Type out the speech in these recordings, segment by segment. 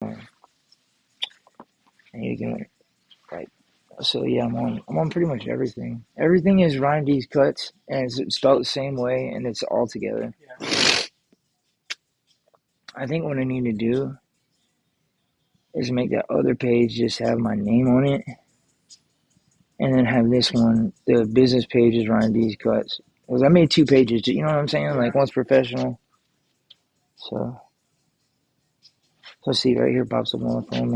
And you can like, so yeah, I'm on pretty much everything. Everything is RyanDeezCuts, and it's spelled the same way, and it's all together. Yeah. I think what I need to do is make that other page just have my name on it, and then have this one, the business page is RyanDeezCuts. Because I made two pages, you know what I'm saying? Like one's professional. So see right here pops up on the phone,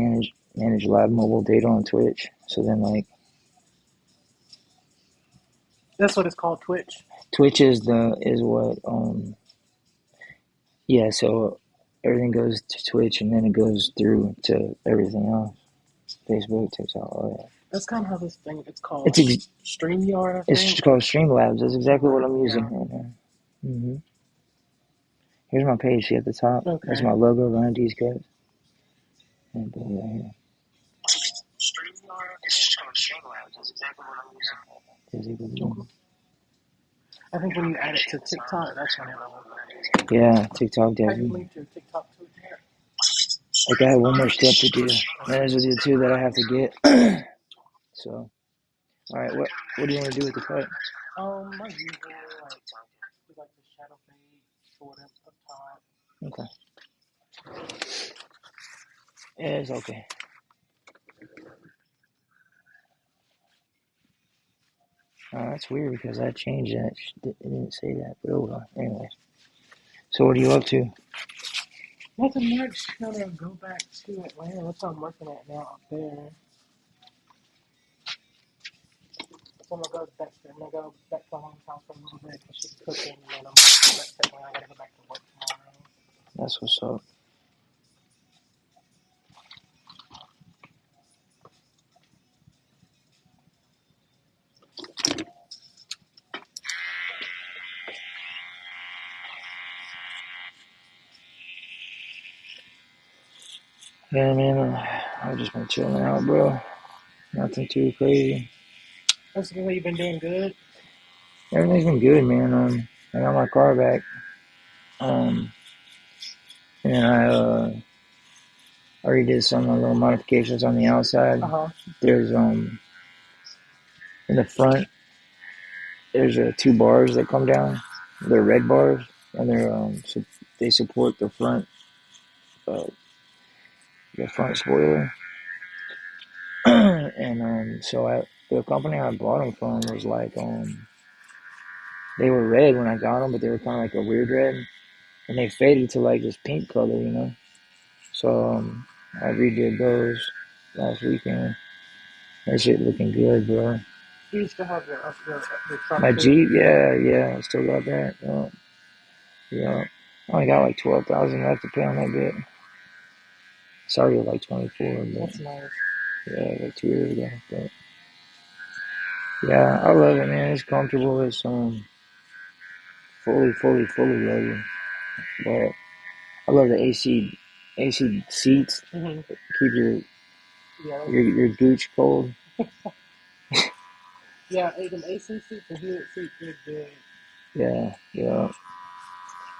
manage live mobile data on Twitch. So then like That's what it's called, Twitch. Twitch is what yeah, so everything goes to Twitch and then it goes through to everything else. Facebook, TikTok, all that. That's kind of how this thing, it's called It's ex- StreamYard, I it's think. called Streamlabs. That's exactly what I'm using Yeah. right now. Here's my page. See at the top. That's Okay. my logo, RyanDeezCuts. And put it right here. It's called Streamlabs. That's exactly what I'm using. Okay. I think when you add it to TikTok, that's when it'll. Yeah, TikTok Have you definitely. linked your TikTok to it yet? Like I have one more step to do. And those are the two that I have to get. So, all right, what do you want to do with the cut? My usual, like, we like the shadow fade, sort of up top. Okay. Yeah, it's okay. That's weird because I changed that. It didn't say that, but oh well. Anyway, so what are you up to? Nothing much. Gonna go back to Atlanta. That's what I'm working at now up there. So I'm gonna go back there. I'm gonna go back to my mom's house for a little bit because she's cooking, and then I'm back to Atlanta. I gotta go back to work tomorrow. That's what's up. Yeah, man. I've just been chilling out, bro. Nothing too crazy. Basically, you've been doing good. Everything's been good, man. I got my car back. Um, and I already did some little modifications on the outside. Uh-huh. There's in the front. There's two bars that come down. They're red bars, and they support uh, the front spoiler. And the company I bought them from was like they were red when I got them, but they were kind of like a weird red, and they faded to like this pink color, you know. So I redid those last weekend. That shit looking good, bro. You still have your truck My too. Jeep, yeah, I still got that. Yeah. I only got like 12,000 left to pay on that bit. Sorry, like 24, but That's nice. yeah, like 2 years ago. But yeah, I love it, man. It's comfortable. It's fully loaded. But I love the AC seats. Mm-hmm. Keep your Yeah. your gooch cold. Yeah. Them AC seats and heated seats, they're good. Yeah.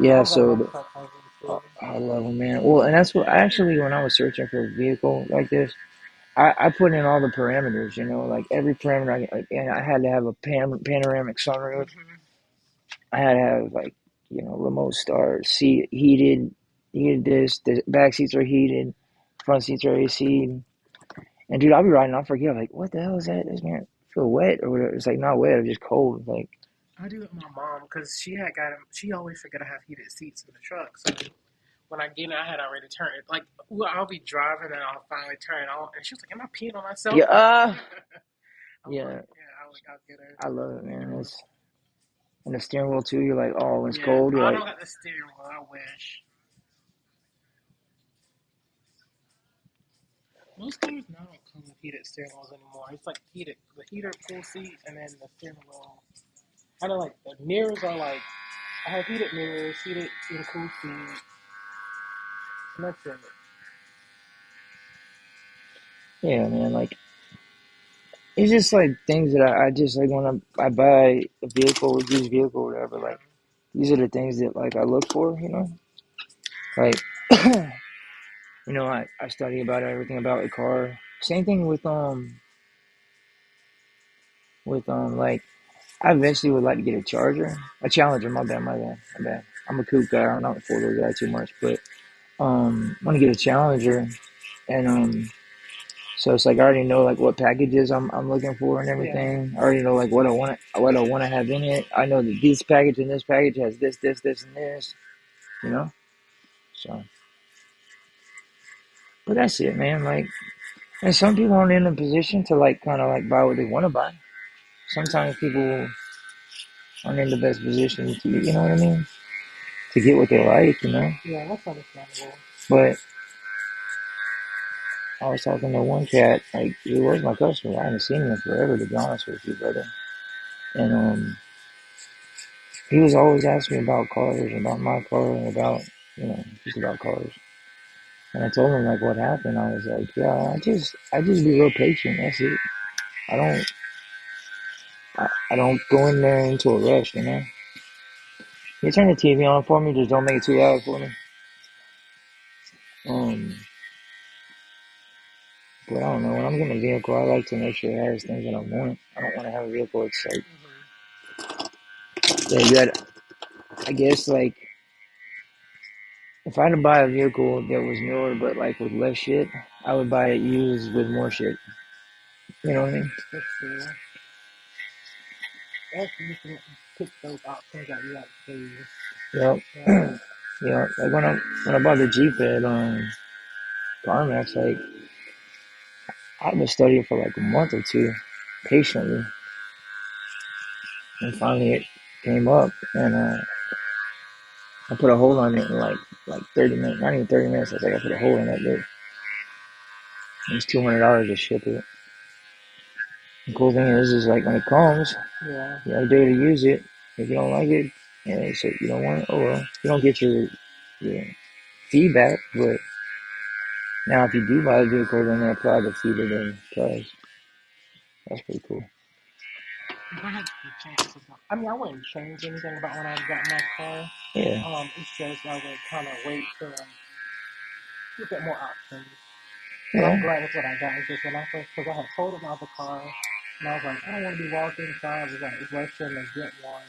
I got So my truck over too. I love them, man. Well, and that's what actually when I was searching for a vehicle like this, I put in all the parameters. You know, like every parameter. And I had to have a panoramic sunroof. Mm-hmm. I had to have like remote start, seat heated this. The back seats are heated, front seats are AC. And dude, I'll be riding, I'll forget. I'm like, what the hell is that? This man feel wet or whatever. It's like not wet, it's just cold. Like, I do it with my mom because she had got him. She always forget I have heated seats in the truck. So when I get in, I had already turned it. Like, I'll be driving and I'll finally turn it on, and she was like, "Am I peeing on myself?" yeah, I'm like, yeah, "Yeah, I'll get her." I love it, man. And the steering wheel too. You're like, oh, when it's Yeah, cold, you're I like, don't got the steering wheel. I wish. Most cars now don't come with heated steering wheels anymore. It's like the heater full seat, and then the steering wheel. I know, like the mirrors are like I have heated mirrors, heated and cool seat, and that's it. yeah, man. Like, it's just like things that I just like when I buy a vehicle, a used vehicle, or whatever. Yeah. Like, these are the things that like I look for, you know. Like, I study about everything about the car. Same thing with like I eventually would like to get a Charger, a Challenger. My bad. I'm a coupe guy. I'm not a four door guy too much, but want to get a Challenger, and so it's like I already know like what packages I'm looking for and Yeah. everything. I already know like what I want to have in it. I know that this package and this package has this, and this. You know, so but that's it, man. Like, and some people aren't in a position to like kind of like buy what they want to buy. Sometimes people aren't in the best position to, you know what I mean, to get what they like, you know. Yeah, that's understandable. But I was talking to one cat, like he was my customer. I haven't seen him in forever, to be honest with you, brother. And he was always asking me about cars, about my car, and about just about cars. And I told him like what happened. I was like, yeah, I just be real patient. That's it. I don't I don't go in there into a rush, you know. You turn the TV on for me, just don't make it too loud for me. Um, but I don't know. When I'm getting a vehicle, I like to make sure it has things that I want. I don't want to have a vehicle that's like, Hmm. yeah, you got. I guess like if I had to buy a vehicle that was newer but like with less shit, I would buy it used with more shit. You know what I mean? That's true. That's you can pick those options that you like to use. Yep. Yeah. Yeah. Like when I bought the Jeep at CarMax, like I've been studying for like a month or two, patiently, and finally it came up, and I put a hole on it in like 30 minutes, not even 30 minutes. I was like, I put a hole in that bitch. It was $200 to ship it. The cool thing is like when it comes, Yeah. you have a day to use it. If you don't like it, and so you don't want it, oh well. You don't get your feedback, but now if you do buy a vehicle, then they apply the fee to the price. That's pretty cool. If I had to change something, I mean, I wouldn't change anything about when I got my car. Yeah, It's just I would kind of wait to look at more options. But I'm yeah. glad with what I got. It's just when I first, because I had totaled my other car, and I was like, I don't want to be walking, so I was like rushing to get one.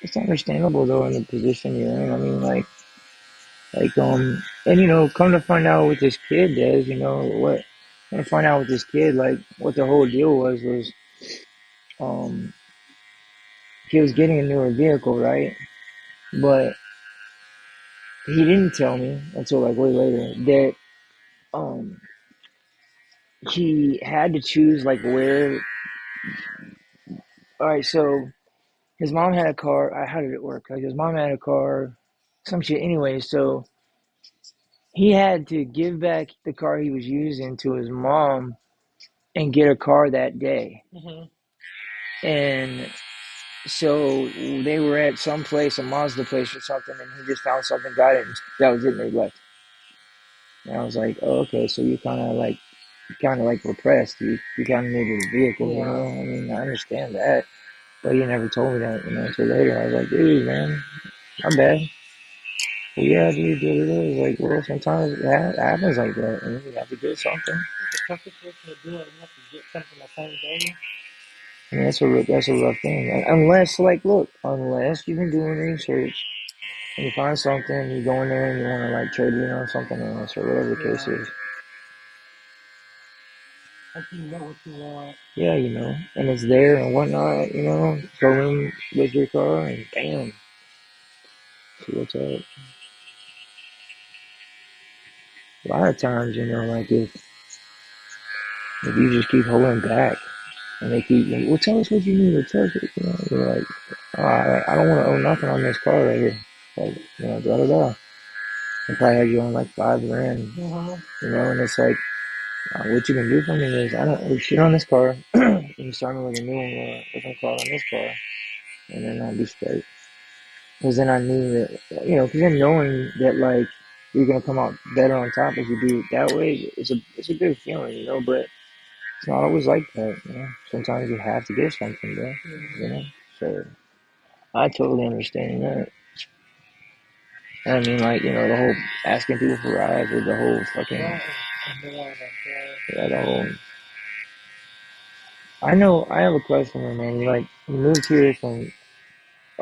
It's understandable though in the position you're in. I mean, and come to find out what this kid does. Come to find out with this kid, like what the whole deal was um he was getting a newer vehicle, right? But he didn't tell me until like way later that um he had to choose like where. All right, so his mom had a car. How did it work? Like his mom had a car, some shit. Anyway, so he had to give back the car he was using to his mom and get a car that day. Hmm. And so they were at some place, a Mazda place or something, and he just found something, got it, and that was it, and they left. And I was like, oh, okay, so you kind of like repressed. You kind of needed a vehicle, you know. Yeah. I mean, I understand that, but you never told me that, until later. I was like, dude, man, my bad. Well, yeah, dude, it is like, well, sometimes it happens like that, and you have to get something. It's a tough situation to do it. You have to get something the same day. I mean, that's a rough thing. Unless, like, look, unless you've been doing research and you find something, you go in there and you want to like trade in on something else or whatever the case Yeah. is. Like you know what you want. Yeah, and it's there and whatnot, go in with your car and bam, see what's up. A lot of times, like if you just keep holding back and they keep, like, well, tell us what you need, or tell us what, you're like, oh, I don't want to owe nothing on this car right here. Like, da da da. They probably had you on like 5 grand, Hmm. and it's like, what you can do for me is I don't owe shit on this car. And you start me with a new different car on this car, and then I'll be straight. Because then I knew that, because then knowing that like you're gonna come out better on top if you do it that way, it's a good feeling, but it's not always like that. Sometimes you have to get something, bro. Yeah. So I totally understand that. I mean, like, the whole asking people for rides or the whole fucking, That is annoying, okay? yeah, the whole. I know, I have a question, man. He moved here from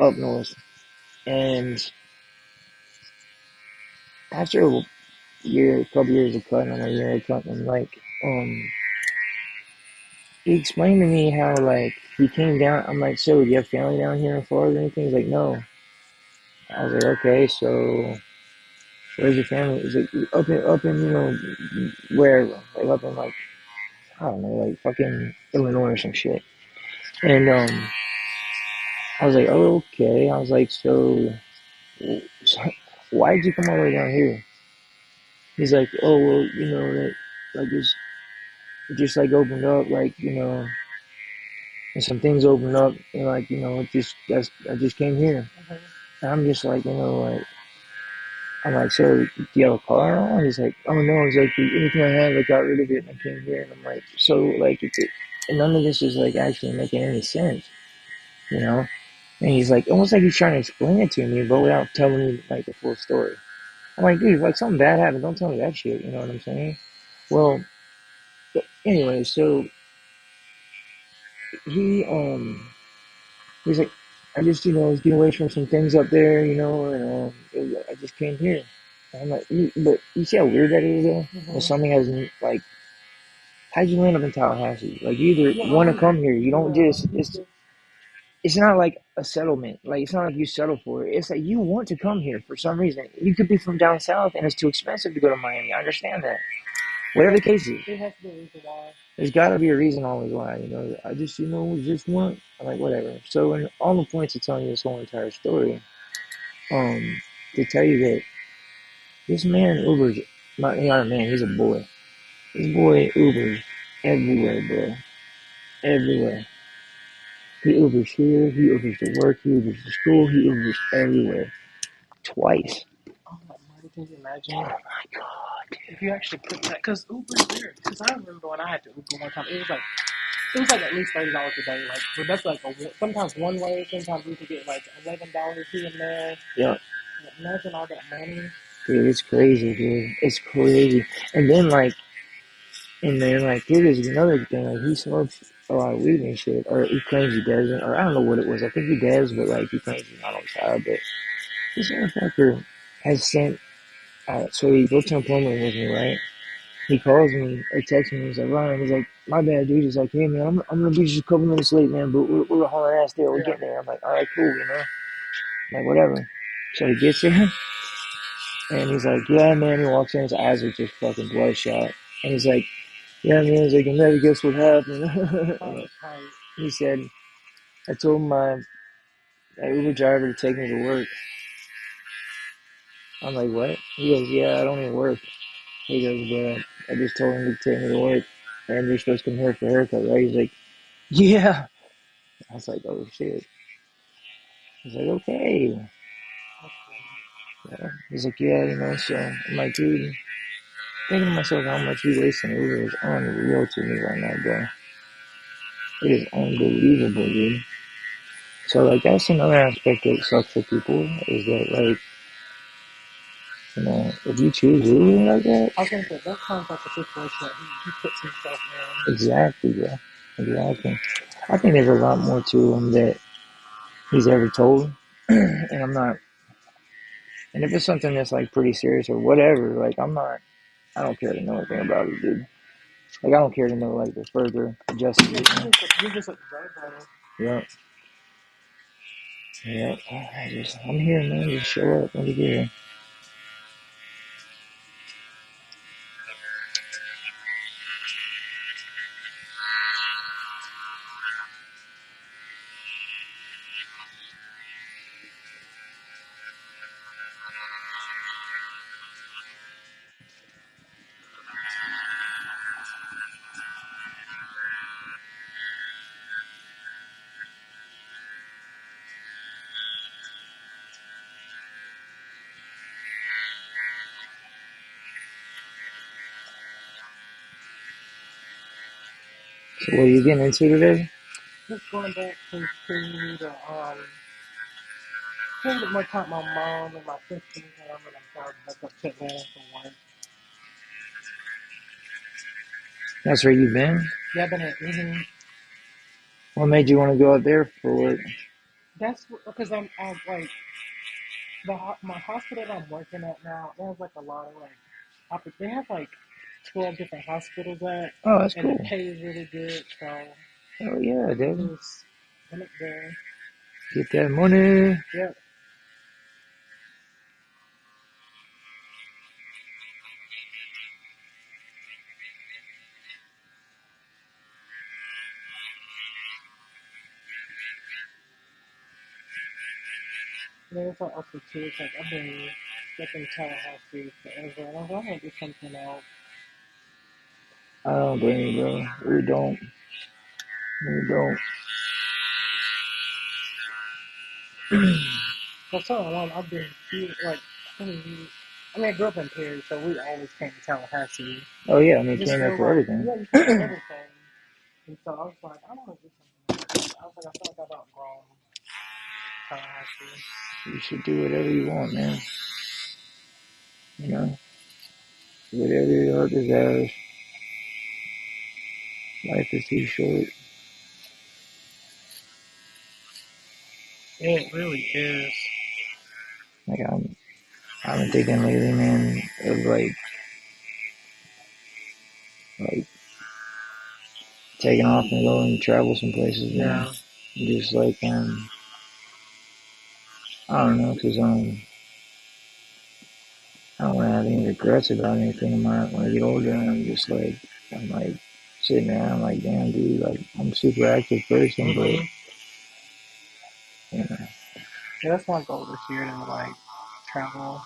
up north, and after a couple years of cutting, a year of cutting, he explained to me how, he came down. I'm like, so, do you have family down here in Florida or anything? He's like, no. I was like, okay, so where's your family? He's like, up in, wherever, up in, I don't know, fucking Illinois or some shit. And, I was like, oh, okay. I was like, so why did you come all the way down here? He's like, oh, well, that, it just, opened up, and some things opened up, and, I just came here. Mm-hmm. And I'm just like, I'm like, so, do you have a car and all? He's like, oh, no. He's like, anything I had, got rid of it, and I came here. And I'm like, so, and none of this is, actually making any sense, you know? And he's like, almost like he's trying to explain it to me, but without telling me, the full story. I'm like, dude, something bad happened. Don't tell me that shit. You know what I'm saying? Well, anyway, so he, he's like, I just, was getting away from some things up there, and I just came here. And I'm like, but you see how weird that is, though? When Mm-hmm. something has, how'd you land up in Tallahassee? You Yeah, either I want to was. come here, you don't Yeah. just, it's not like a settlement. It's not like you settle for it. It's like you want to come here for some reason. You could be from down south and it's too expensive to go to Miami. I understand that. Whatever the case is, It has to be a reason why. there's got to be a reason always why. I just, just want, I'm like, whatever. So, in all the points of telling you this whole entire story, to tell you that this man Ubers, not a man, he's a boy. This boy Ubers everywhere, bro. Everywhere. He Ubers here, he Ubers to work, he Ubers to school, he Ubers everywhere. Twice. Oh my God, can you imagine? Oh my god. If you actually put that, because Uber's weird. Because I remember when I had to Uber one time, it was like at least $30 a day. So that's sometimes one way, sometimes we could get like $11 here and there. Yeah. Imagine all that money. Dude, it's crazy, dude. It's crazy. And then here is another thing. He smokes a lot of weed and shit, or he claims he doesn't, or I don't know what it was. I think he does, but he claims he's not on trial. But this motherfucker has sent. So he goes to an appointment with me, right? He calls me or texts me. He's like, Ryan. He's like, my bad, dude. He's like, hey man, I'm gonna be just a couple minutes late, man, but we're hauling ass there. We're Yeah. getting there. I'm like, all right, cool, like whatever. So he gets there, and he's like, yeah, man. He walks in, his eyes are just fucking bloodshot, and he's like, yeah, man. He's like, you'll never guess what happened. Right, right. He said, I told my Uber driver to take me to work. I'm like, what? He goes, yeah, I don't even work. He goes, but I just told him to take me to work. And you're supposed to come here for a haircut, right? He's like, yeah. I was like, oh shit. He's like, okay. Yeah. He's like, yeah, so I'm like, dude, thinking to myself how much you wasting Uber is unreal to me right now, bro. It is unbelievable, dude. So that's another aspect that sucks for people is that if you choose Uber like that, I was gonna say that sounds like a situation that he puts himself in. exactly, bro. Exactly. I think there's a lot more to him that he's ever told, and I'm not. And if it's something that's pretty serious or whatever, I'm not. I don't care to know anything about it, dude. I don't care to know the further justice. Yeah, you're just a observer. Yeah, yeah. I'm here, man. Just show up. Let me get here. So, what are you getting into today? Just going back to the spend more time with my mom and my sisters whenever I'm trying to back up to Atlanta for work. That's where you've been? Yeah, I've been at, What made you want to go out there for work? that's because I'm like, my hospital that I'm working at now, they have like a lot of like, they have like 12 different hospitals at, Oh, that's and the cool. pay is really good, so Oh yeah, dude. just went up there. Get that money. Yep. And then it's like also too, it's like I've been stuck in Tallahassee forever, and I was like, I want to do something else. I don't blame you, bro. Really don't. Really don't. For so long, I've been here like 20 years. I mean, I grew up in Perry, so we always came to Tallahassee. Oh yeah, I mean, Just came there for for like, everything. yeah, just for everything. And so I was like, I want to do something else. I was like, I feel like I've outgrown Tallahassee. You should do whatever you want, man. You know, whatever your heart desires. Life is too short. It really is. Like I've been thinking lately, man, of like taking off and going to travel some places, man. Yeah. Just like I don't know, cause I don't have any regrets about anything when I get older. And I'm like sitting there, I'm like, damn, dude, like I'm a super active person, but Mhm. you know, Yeah, that's my goal this year to like travel.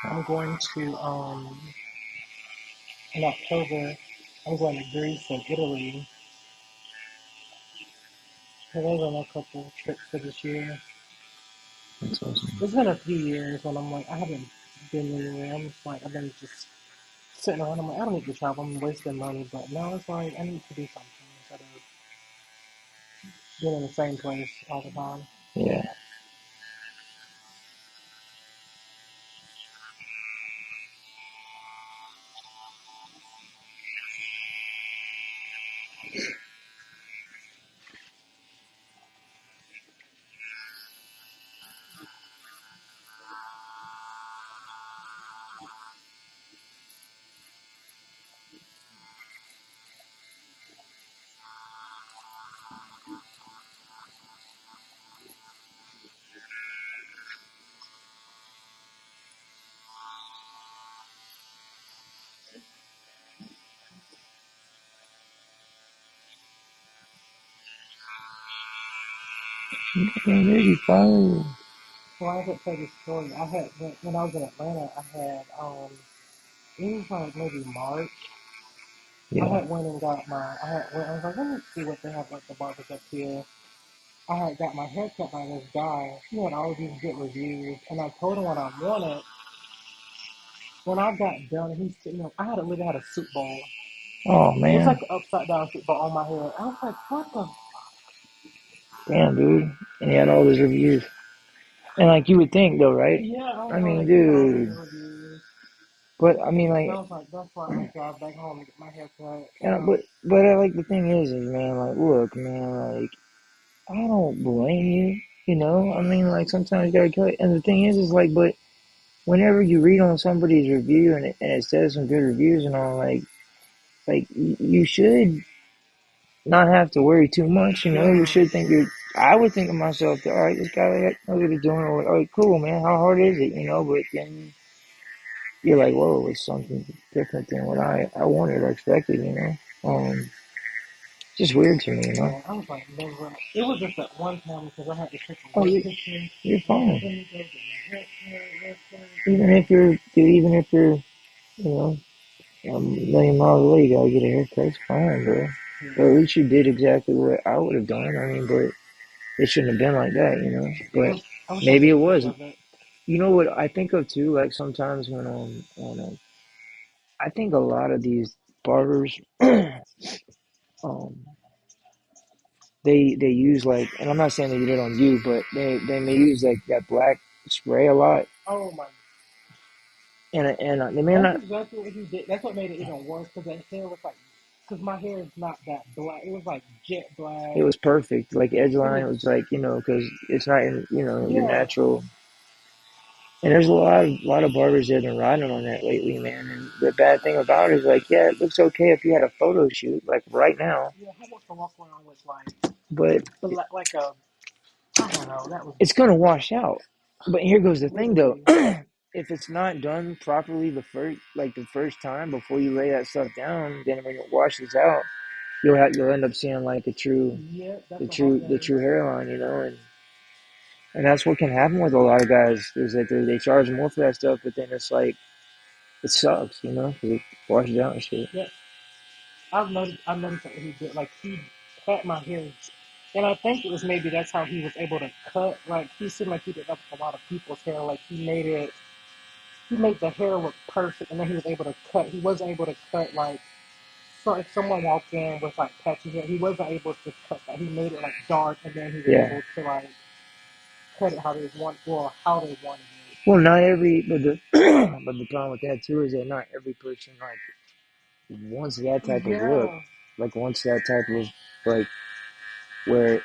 I'm going to in October. I'm going to Greece and Italy. So those are my couple trips for this year. that's awesome. It's been a few years when I'm like I haven't been anywhere. I'm just like I've been just sitting around. I'm like I don't need to travel. I'm wasting money. But now it's like I need to do something instead of being in the same place all the time. Yeah, maybe fine. Well, I could tell you a story. I had when I was in Atlanta. I had it was like maybe March. I Yeah. had went and got my. I had went. I was like, let me see what they have at the barbers up here. I had got my hair cut by this guy. He had all these good reviews, and I told him what I wanted. When I got done, he's sitting up. I had literally had a soup bowl. Oh It was man, like an upside down soup bowl on my head. I was like, what the? damn, dude. And he had all those reviews. And like you would think though, right? Yeah, I was I mean, like, he had all these dude. good reviews. But I mean, And I like, was like, that's why I drive back home to get my hair cut. yeah, but like the thing is, man, like, look, man, like, I don't blame you. You know, I mean, like sometimes you gotta cut. And the thing is like, but whenever you read on somebody's review and it says some good reviews and all, like you should not have to worry too much. You know, you Yeah, should think you're. I would think of myself, all right, this guy like, knows what he's doing. Or, all right, cool, man. How hard is it? You know, but then you're like, whoa, it's something different than what I wanted or expected. You know, just weird to me. You know. yeah. I was like, never. It was just that one time because I had to take a Oh, work picture. you're And I was like, fine. let me go get my hair cut real quick. Even if you're, you know, a million miles away, you gotta get a haircut. It's fine, bro. But at Yeah. least you did exactly what I would have done. I mean, but it shouldn't have been like that, you know. I But wish, I wish I maybe took it a was. picture of it. You know what I think of too? Like sometimes I think a lot of these barbers, um, they use like, and I'm not saying they did it on you, but they may use like that black spray a lot, Oh my, and they may that's not. exactly what he did. That's what made it even worse because that hair was like, because my hair is not that black. It was like jet It black. was perfect, like edge It line. was, It was like because it's not in your yeah, natural. And there's a lot of barbers that have been riding on that lately, man. And the bad thing about it is like, yeah, it looks okay if you had a photo shoot like right now, yeah. Who wants to walk around with like, but like a, I don't know. That was it's gonna wash out. But here goes the thing, though. literally, If it's not done properly the first time before you lay that stuff down, then when it washes out, you'll end up seeing like a true yeah. That's the what true happened. the true hairline, and that's what can happen with a lot of guys is that they charge more for that stuff, but then it's like it sucks, because it washes out and shit. Yeah, I've noticed that he did. Like he cut my hair, and I think it was maybe that's how he was able to cut. Like he seemed like he did that with a lot of people's hair. Like he made the hair look perfect, and then he was able to cut. He wasn't able to cut like, so if someone walked in with like patchy hair, he wasn't able to cut that. He made it like dark, and then he was Yeah. able to like cut it how they want, or how they wanted Well, not every, but the but the problem with that too is that not every person like wants that it. type of look, Yeah, like wants that type of like where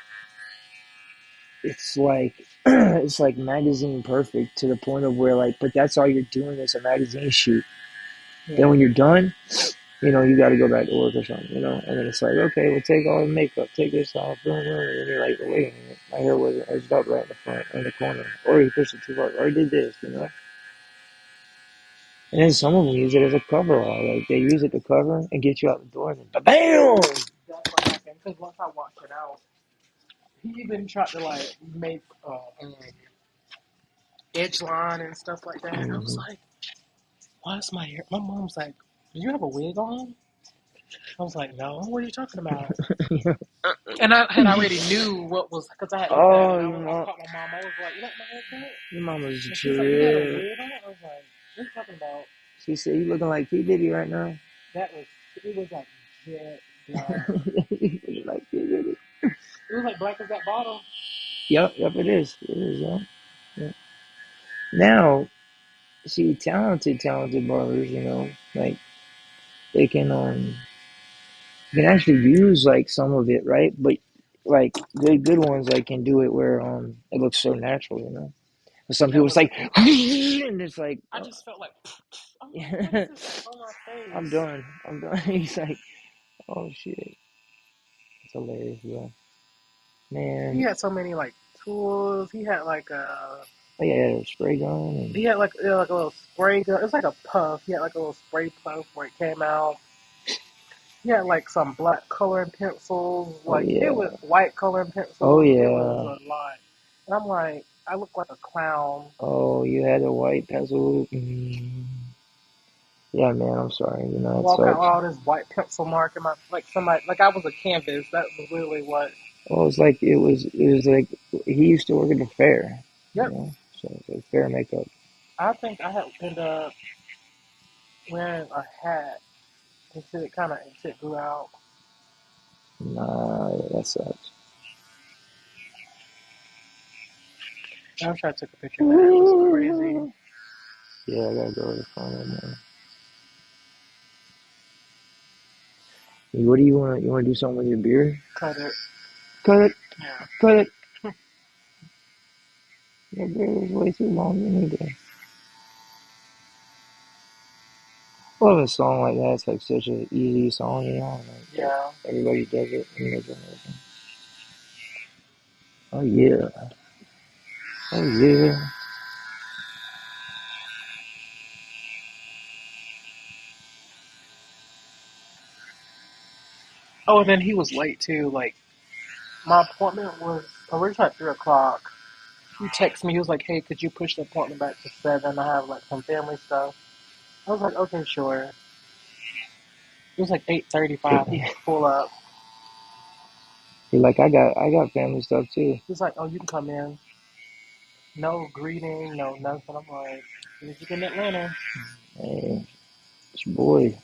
it's like it's like magazine perfect to the point of where like, but that's all you're doing is a magazine shoot. Then yeah. when you're done, you got to go back to work or something, and then it's like, okay, we'll take all the makeup, take this off, boom, boom, and you're like, wait a minute, my hair wasn't edged up right in the front, in the corner, or you pushed it too far, or you did this. And then some of them use it as a cover all. Like they use it to cover and get you out the door, and then bam. That's what happened. Because once I washed it out, he even tried to like make edge line and stuff like that. And I was Mm-hmm. like, why is my hair? My mom's like, do you have a wig on? I was like, no. What are you talking about? And I had already knew what was because I had looked at it Oh, and I caught my mom. I was like, you like my haircut? your mama's a And she's like, you had a trip. wig on? I was like, what are you talking about? She said, "You looking like P Diddy right now." That was it was like jet black. You looking like P Diddy. It was like black as that bottle. Yep, yep, it is. It is, yeah. Yeah. Now, see, talented barbers, like they can actually use like some of it, right? But like good ones, like can do it where it looks so natural. But some That people it's was like, and it's like, I just felt like I'm like, what is yeah, this on my I'm face? done. I'm done. He's like, oh shit, it's hilarious, bro. He Man, had so many like tools. He had like a oh yeah, spray gun and he had like a little spray gun. It's like a puff. He had like a little spray puff where it came out. He had like some black coloring pencils. oh Like it was yeah, white coloring oh pencils. It was yeah, a lot. And I'm like, I look like a clown. oh you had a white pencil. Yeah, man, I'm sorry. It Walk out with sucks. all this white pencil mark in my like somebody like I was a canvas. That was literally what. Well, it's like it was like he used to work at the fair, you Yep. know. So it's like fair makeup. I think I had ended up wearing a hat until it grew out. Nah, that sucks. And I'm sure I took a picture of that. It was crazy. Yeah, I gotta go to the phone, man. What do you want? You want to do something with your beer? Cut it. Cut it, Yeah. cut it. Your beer is way too long. You need to. I love a song like that. It's like such an easy song. Like Yeah. everybody does it in their generation. Oh yeah, oh yeah. Oh, and then he was late too. Like my appointment was originally at 3 o'clock. He texted me. He was like, "Hey, could you push the appointment back to 7? I have like some family stuff." I was like, "Okay, sure." It was like 8:35. He pull up. You're like I got family stuff too. He's like, "Oh, you can come in." No greeting, no nothing. I'm like, "Did you get in Atlanta?" Hey, it's your boy.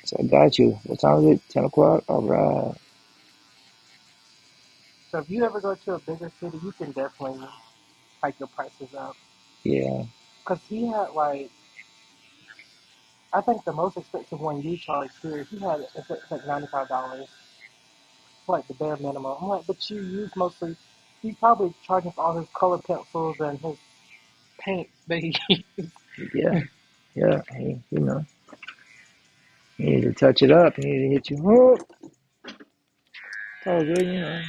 So I got you. What time is it? 10 o'clock. All right. So if you ever go to a bigger city, you can definitely hike your prices up. Yeah, Cause he had like, I think the most expensive one you charged here, he had it's like $95 for like the bare minimum. I'm like, but you use mostly. He probably charges all his color pencils and his paint that he uses. yeah, yeah. Hey, you need to touch it up. You need to hit you. Oh, it's all good,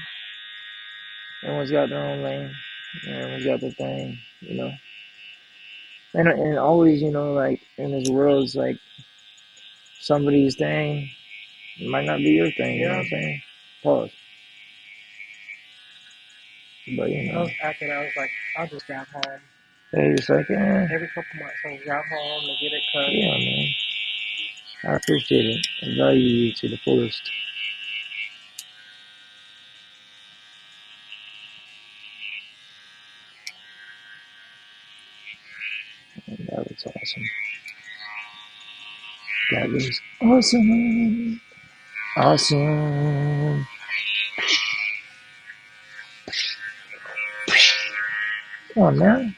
Everyone's got their own lane. Everyone's got their thing. And always, like in this world, it's like somebody's thing might not be your thing. You know what Yeah. I'm saying? Pause. But I was acting. I was like, I'll just drive home they're just like, every couple months. I'll drive home to get it cut. yeah, man. I appreciate it. I value you to the fullest. And that was awesome. That was awesome. Awesome. Come on now.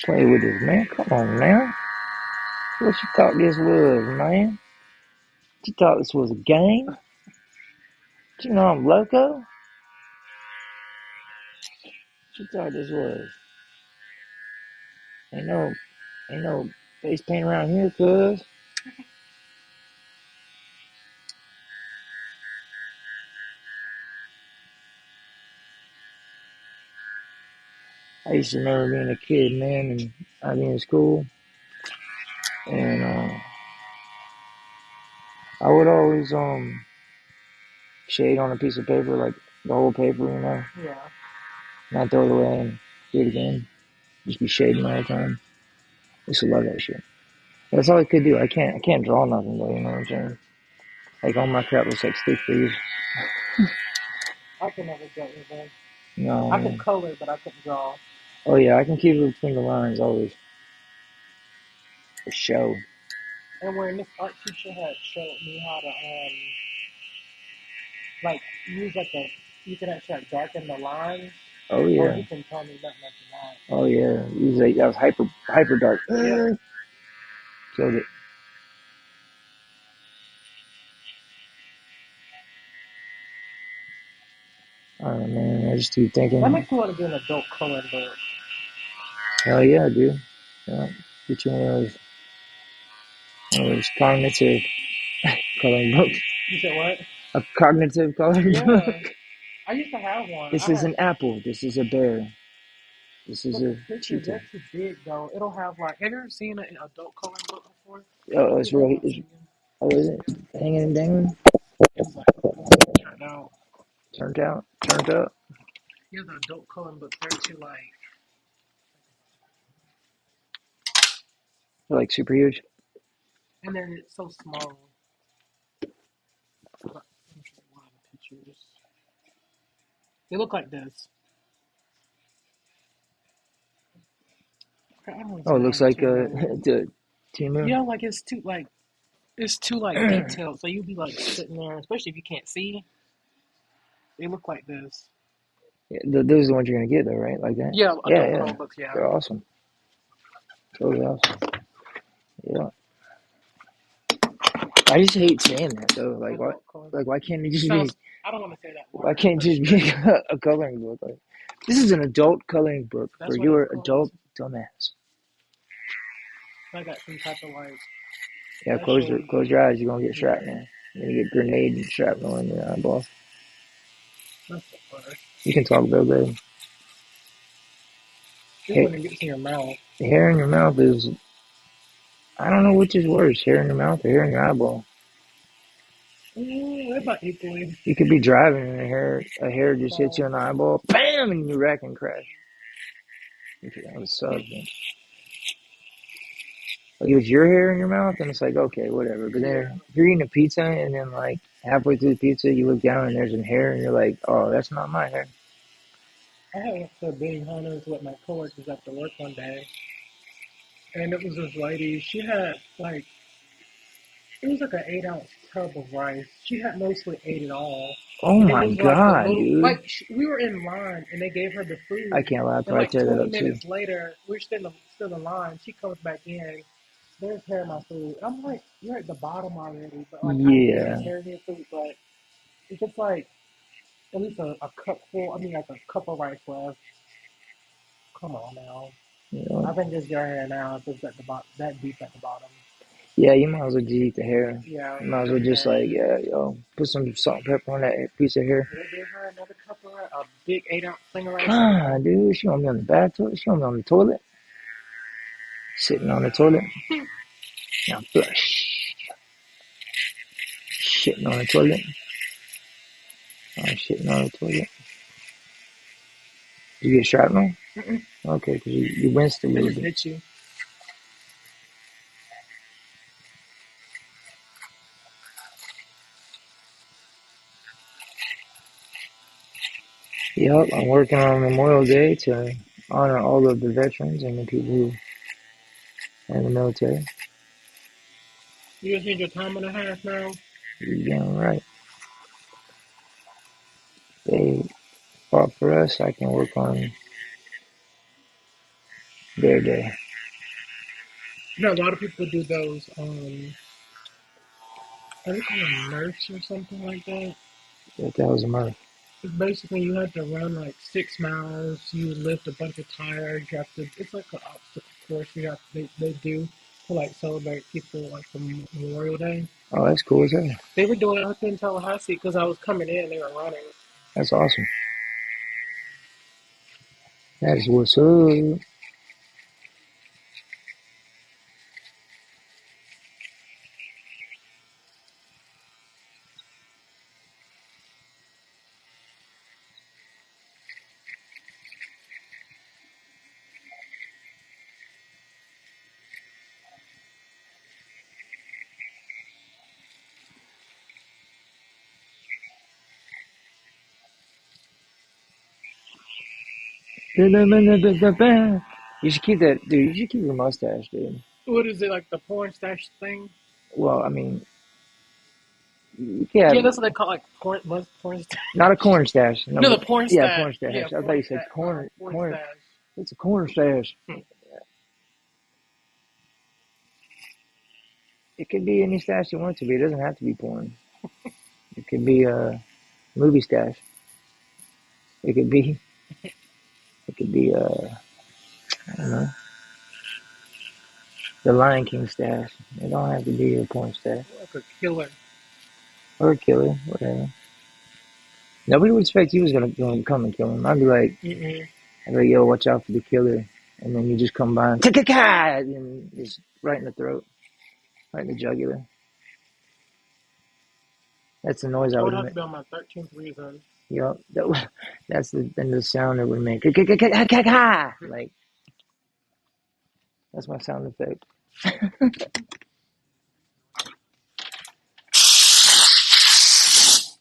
Play with this, man. Come on now. What you thought this was, man? You thought this was a game? You know I'm loco? What you thought this was? Ain't no, ain't no face paint around here, cuz. I used to remember being a kid, man, and I'd be in school, and I would always shade on a piece of paper, like the whole paper. Yeah. Not throw it away and do it again. Just be shading all the time. I used to love that shit. That's all I could do. I can't draw nothing though, you know what I'm saying? Like all my crap looks like stick figures. I can never draw anything. No, I could man. color, but I couldn't draw. Oh yeah, I can keep it between the lines always. For show. And when this art teacher had showed me how to like use like a you can actually like darken the lines. Oh Oh, yeah. he can tell me nothing after Oh yeah. Usually that was hyper dark. that. Yeah. Killed it. I don't know, man. I just keep That thinking, makes me want to get an adult coloring book. hell yeah, dude. Yeah. Get you one of those cognitive coloring books. You said what? A cognitive coloring book. Yeah. I used to have one. This I is had an apple. This is a bear. This is but a the pictures cheetah. they're too big though. It'll have like have you ever seen an adult coloring book before? Oh, it's It has really. a hanging. Oh, is it hanging and dangling? It's like turned out. Turned out. Turned up. Yeah, the adult coloring book they're too like Like super huge. and then it's so small. Let me show you one of the pictures. They look like this. I don't want to Oh, say it it looks on like camera. the Timu. Yeah, like it's too like detailed. So you'd be like sitting there, especially if you can't see. They look like this. Yeah, those are the ones you're gonna get though, right? Like that. Yeah, Yeah, adult yeah. coloring books. Yeah, They're awesome. Totally awesome. Yeah. I just hate saying that though. Like what? adult coloring. Like why can't it It just be? sounds. I don't want to say that Why word. can't But it just be a coloring book? Like this is an adult coloring book for that's what it's your called. adult dumbass. I got some type of like Yeah, special. close your eyes. You're gonna get Yeah, shrapnel. You're gonna get grenade and shrapnel in your eyeball. that's the word. You can talk though, babe. It's when it gets in your mouth. Hair in your mouth is, I don't know which is worse, hair in your mouth or hair in your eyeball. They're about equally. You could be driving and a hair just hits So you in the eyeball, bam, and you wreck and crash. Okay, that would suck. Man. Like if it's your hair in your mouth, then it's like okay, whatever. But yeah, then if you're eating a pizza and then like halfway through the pizza, you look down and there's some hair, and you're like, oh, that's not my hair. I had went to Big Hunters with my coworkers after work one day, and it was this lady. She had like it was like an 8 ounce tub of rice. She had mostly ate it all. Oh And it my was like the god, little, dude. like we were in line and they gave her the I food. can't lie, I'd And probably like tear that 20 up too. minutes later, we're still in line. She comes back in. There's her my food. I'm like, you're at the bottom already. But like, I get it, Yeah. there's your food. But if it's like at least a cup full, I mean, like a cup of rice left, come on now. You know? I think it's your hair now if it's at the bottom, that deep at the bottom. Yeah, you might as well just eat the hair. Yeah, You might as well just just hair. like, yeah, yo, put some salt and pepper on that piece of hair. They gave her another cup of rice, a big 8-ounce thing of rice God, again. dude, she want me on the bathroom. She want me on the toilet. Sitting on the toilet. Now flush. Shitting on the toilet. I'm shitting on the toilet. Did you get shrapnel? Mm-mm. Okay, because you winced a It little just bit. hit you. Yep, I'm working on Memorial Day to honor all of the veterans and the people who are in the military. You just need your time and a half now. You're damn right. They fought for us. I can work on their day. You know, a lot of people do those. Are they called nurse or something like that? That was a murder. It's basically you have to run like 6 miles. You lift a bunch of tires. You have to. It's like an obstacle course. You have they do to like celebrate people like for Memorial Day. Oh, that's cool as hell. They were doing it up in Tallahassee because I was coming in. They were running. That's awesome. That is what's up. You should keep that, dude. You should keep your mustache, dude. What is it like the porn stash thing? Well, I mean, you can't Yeah, have that's what they call like porn stash. not a corn stash. No, No, the but porn yeah, stash. porn Yeah, stash. I thought porn you said stash. Porn corn. stash. It's a corn stash. Hmm. It could be any stash you want it to be. It doesn't have to be porn. It could be a movie stash. It could be. It could be I don't know, the Lion King stash. It don't have to be a porn stash Like a killer. or a killer, whatever. Nobody would expect you was gonna come and kill him. Mm-mm. I'd be like, yo, watch out for the killer, and then you just come by and ka and just right in the throat, right in the jugular. That's the noise I I would would have to make. be on my 13th reason. Yo, that's the sound it would make. Like that's my sound effect.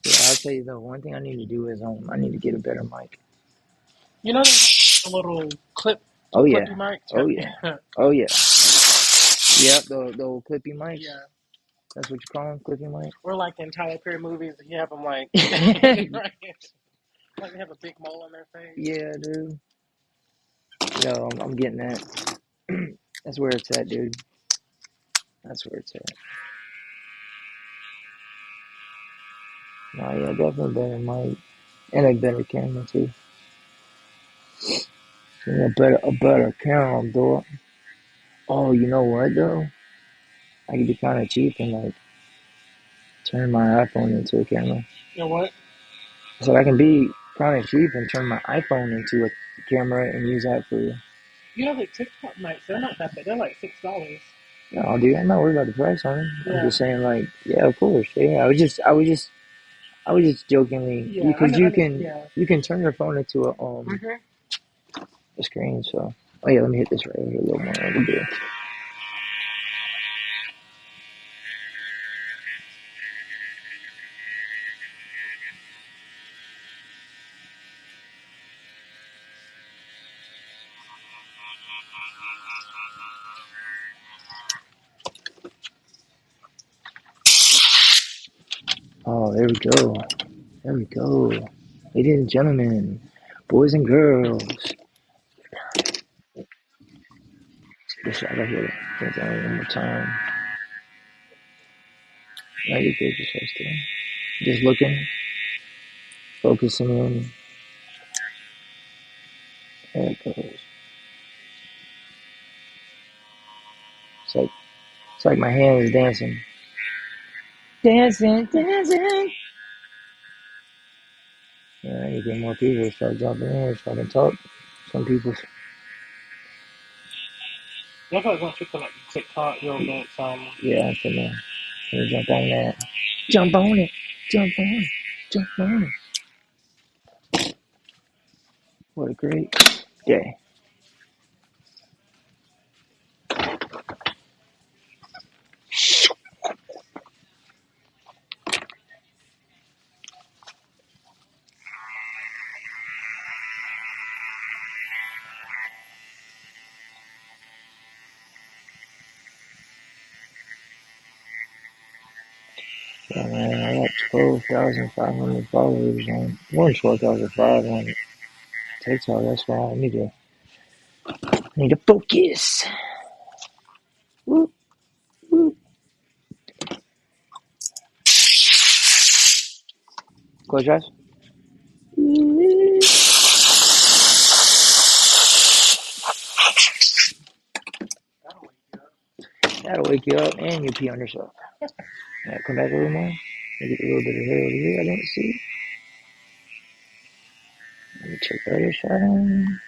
Yeah, I'll tell you though. One thing I need to do is I need to get a better mic. You know, the little Oh clippy yeah, mics. oh yeah, oh yeah. Yep, the old clippy mics. Yeah. That's what you call them, clippy mic. Or like in Tyler Perry movies, you have them like, right, like they have a big mole on their face. Yeah, dude. Yo, I'm getting that. That's where it's at, dude. That's where it's at. No, yeah, definitely better mic and a better camera too. Yeah, a better camera, though. Oh, you know what though? I could be kind of cheap and like turn my iPhone into a camera. You know what? So I can be kind of cheap and turn my iPhone into a camera and use that for. You know the TikTok mics, they're not that bad. They're like $6. No, dude, I'm not worried about the price on it. I'm Yeah. just saying, like, yeah, of course, yeah. I was just jokingly Yeah, because yeah. you can turn your phone into Mm-hmm. a screen. So, oh yeah, let me hit this right over here a little more. We'll do it. Oh, there we go. There we go. Ladies and gentlemen, boys and girls. This shot right here. Get that one more time. Now you good, just right there. Just looking, focusing in. There it goes. It's like my hand is dancing. Dancing, dancing. Yeah, I need to get more people to start jumping in so I can talk. Some people, Yeah, I feel like once you put like TikTok, you'll get some. yeah, I'm finna jump on that. Jump on it. Jump on it. Jump on it. What a great day. Yeah, man, I got 12,500 followers on, more than 12,500 on TikTok. That's why I need to focus. Whoop, whoop. Close your eyes. That'll wake you up. That'll wake you up and you pee on yourself. Yeah, come back a little more. Let me get a little bit of hair over here I didn't see. Let me check the other side.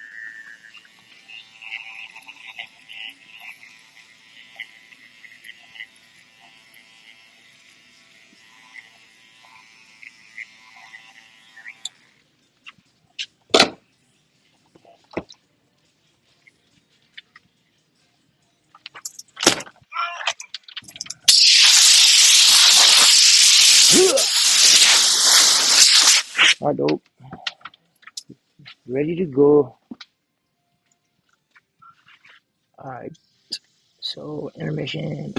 Alright, dope. Ready to go. Alright, so intermission.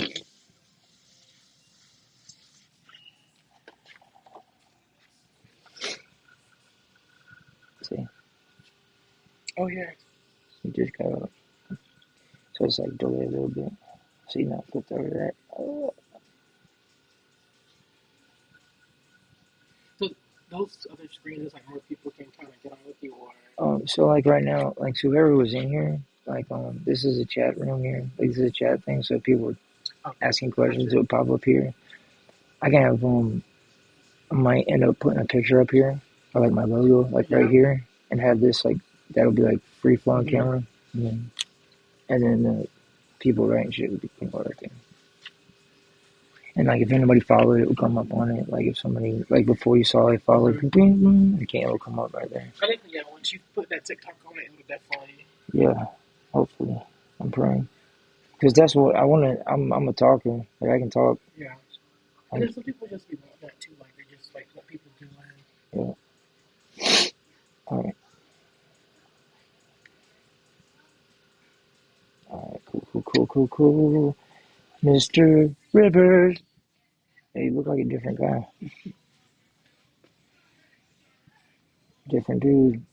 See, Oh yeah. you just gotta, so it's like delay a little bit. See, now flipped over that. So those other screens is like more people can kind of get on with you, or So like right now, like so whoever was in here, like this is a chat room here. Like this is a chat thing, so if people were okay, asking questions, gotcha. it would pop up here. I can have I might end up putting a picture up here, or like my logo, like right Yeah. here, and have this like that'll be like free flowing Mm-hmm. camera, and then people writing shit would be working. And like if anybody followed, it would come up on it. Like if somebody like before you saw it followed, Mm-hmm. it will come up right there. I think yeah, once you put that TikTok on it, it would definitely. Yeah, hopefully, I'm praying because that's what I want to. I'm a talker. Like I can talk. Yeah. And I, then some people just be want that too, like they just like what people do. yeah. All right. All right. Cool. Cool. Cool. Cool. Cool. Mr. Rivers. Hey, you look like a different guy. Different dude.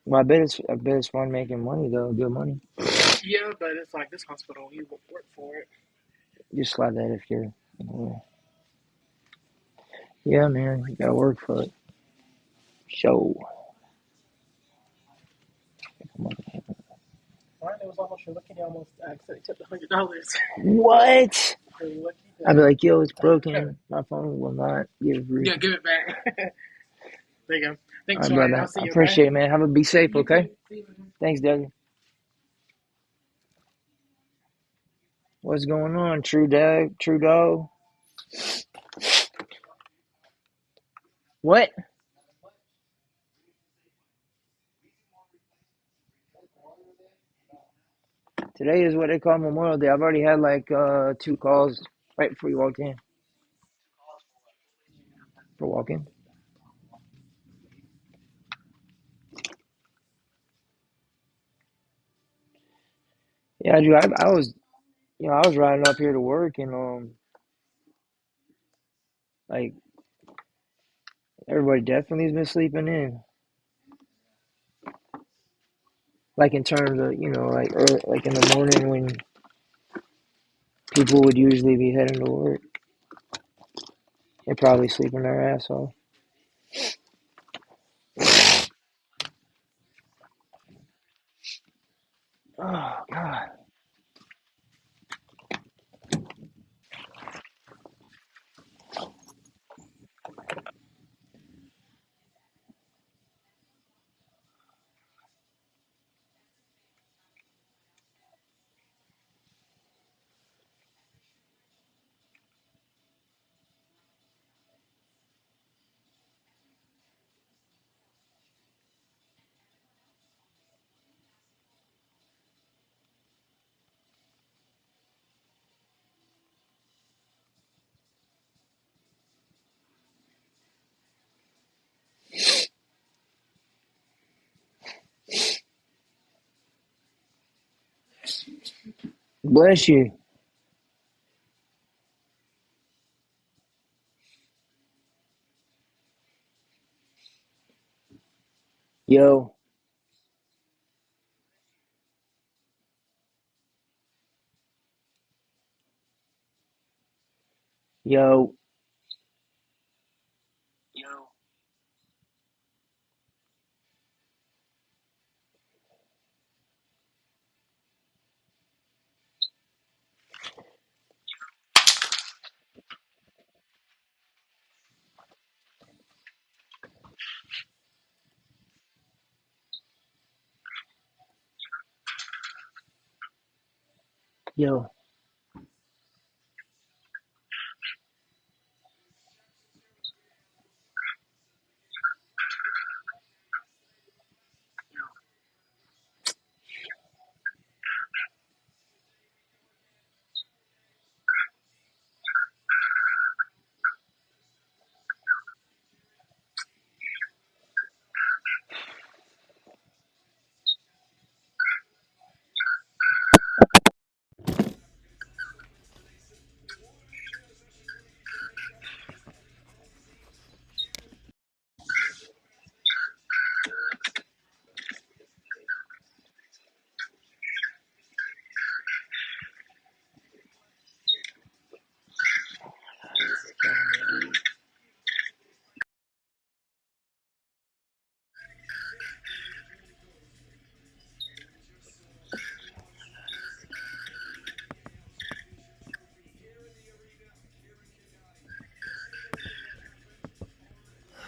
Well, I bet it's fun making money though. Good money. Yeah, but it's like this hospital, you work for it. Just slide that if you're. Yeah, man. You gotta work for it. Show. Mine, it was almost you're lucky. They almost accidentally took $100. What? You're lucky I'd be that. like, yo, it's broken. My phone will not give Yeah, re. give it back. There you go. All Thanks, right, Ryan. I'll brother. see I you. Okay. appreciate it, man. Have a be safe, You too. okay? See you. Man. Thanks, Doug. What's going on, True Doug? Trudeau? What? Today is what they call Memorial Day. I've already had like 2 calls right before you walked in. For walking. Yeah, dude. I was riding up here to work, and Like everybody definitely has been sleeping in. Like in terms of like early, like in the morning when people would usually be heading to work, they're probably sleeping their ass off. Oh God, bless you, yo, yo, yo.